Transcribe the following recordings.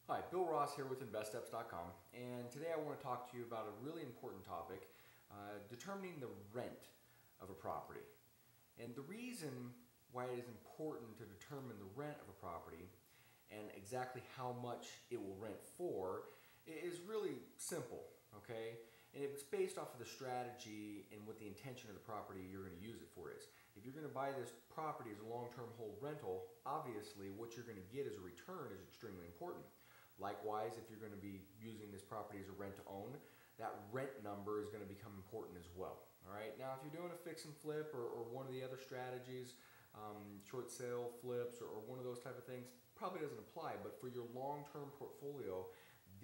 Hi, Bill Ross here with InvestSteps.com, and today I want to talk to you about a really important topic, determining the rent of a property. And the reason why it is important to determine the rent of a property and exactly how much it will rent for is really simple, okay? And it's based off of the strategy and what the intention of the property you're going to use it for is. If you're going to buy this property as a long-term hold rental, obviously what you're going to get as a return is extremely important. Likewise, if you're going to be using this property as a rent to own, that rent number is going to become important as well. All right. Now, if you're doing a fix and flip or one of the other strategies, short sale flips or one of those type of things, probably doesn't apply. But for your long-term portfolio,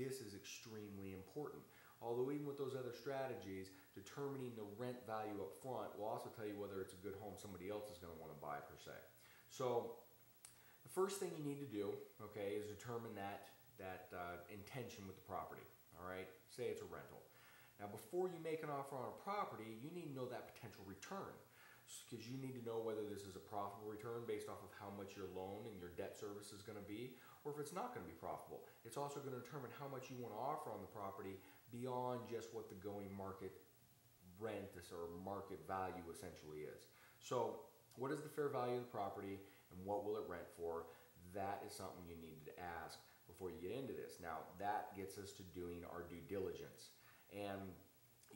this is extremely important. Although even with those other strategies, determining the rent value up front will also tell you whether it's a good home somebody else is going to want to buy per se. So the first thing you need to do, okay, is determine that intention with the property. All right, say it's a rental. Now, before you make an offer on a property, you need to know that potential return, because you need to know whether this is a profitable return based off of how much your loan and your debt service is going to be, or if it's not going to be profitable. It's also going to determine how much you want to offer on the property beyond just what the going market rent or market value essentially is. So what is the fair value of the property and what will it rent for? That is something you need to ask before you get into this. Now, that gets us to doing our due diligence. And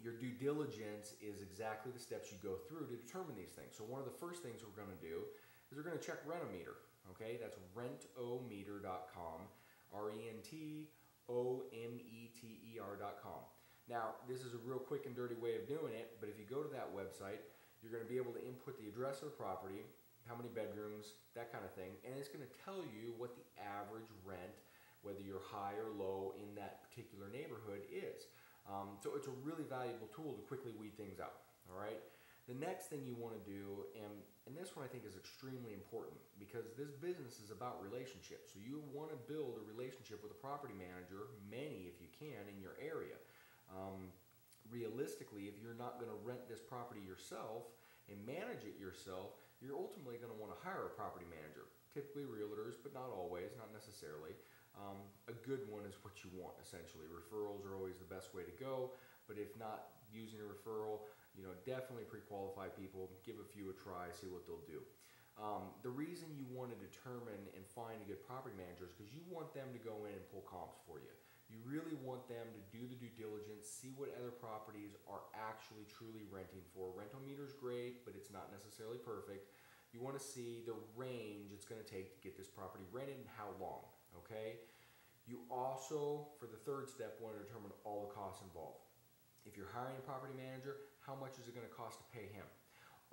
your due diligence is exactly the steps you go through to determine these things. So one of the first things we're going to do is we're going to check Rentometer. Okay, that's rentometer.com, rentometer.com. Now, this is a real quick and dirty way of doing it, but if you go to that website, you're going to be able to input the address of the property, how many bedrooms, that kind of thing, and it's going to tell you what the average rent, whether you're high or low in that particular neighborhood is. So it's a really valuable tool to quickly weed things out, all right? The next thing you want to do, and this one I think is extremely important, because this business is about relationships. So you want to build a relationship with a property manager, many if you can, in your area. Realistically, if you're not going to rent this property yourself and manage it yourself, you're ultimately going to want to hire a property manager. Typically realtors, but not always, not necessarily. A good one is what you want, essentially. Referrals are always the best way to go, but if not using a referral, definitely pre-qualify people, give a few a try, see what they'll do. The reason you want to determine and find a good property manager is because you want them to go in and pull comps for you. You really want them to do the due diligence, see what other properties are actually truly renting for. Rentometer is great, but it's not necessarily perfect. You want to see the range it's going to take to get this property rented and how long, okay? You also, for the third step, want to determine all the costs involved. If you're hiring a property manager, how much is it going to cost to pay him?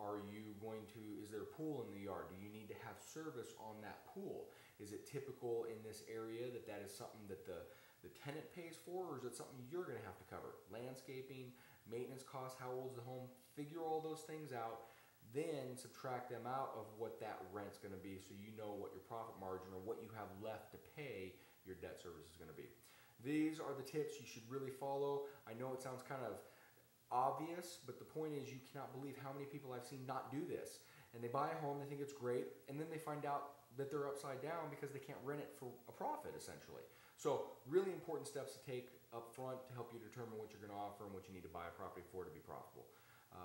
Is there a pool in the yard? Do you need to have service on that pool? Is it typical in this area that is something that the tenant pays for, or is it something you're going to have to cover? Landscaping, maintenance costs, how old is the home? Figure all those things out, then subtract them out of what that rent's going to be, so you know what your profit margin or what you have left to pay your debt service is going to be. These are the tips you should really follow. I know it sounds kind of obvious, but the point is you cannot believe how many people I've seen not do this. And they buy a home, they think it's great, and then they find out that they're upside down because they can't rent it for a profit, essentially. So really important steps to take up front to help you determine what you're going to offer and what you need to buy a property for to be profitable.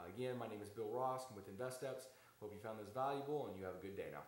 Again, my name is Bill Ross. I'm with InvestSteps. Hope you found this valuable and you have a good day now.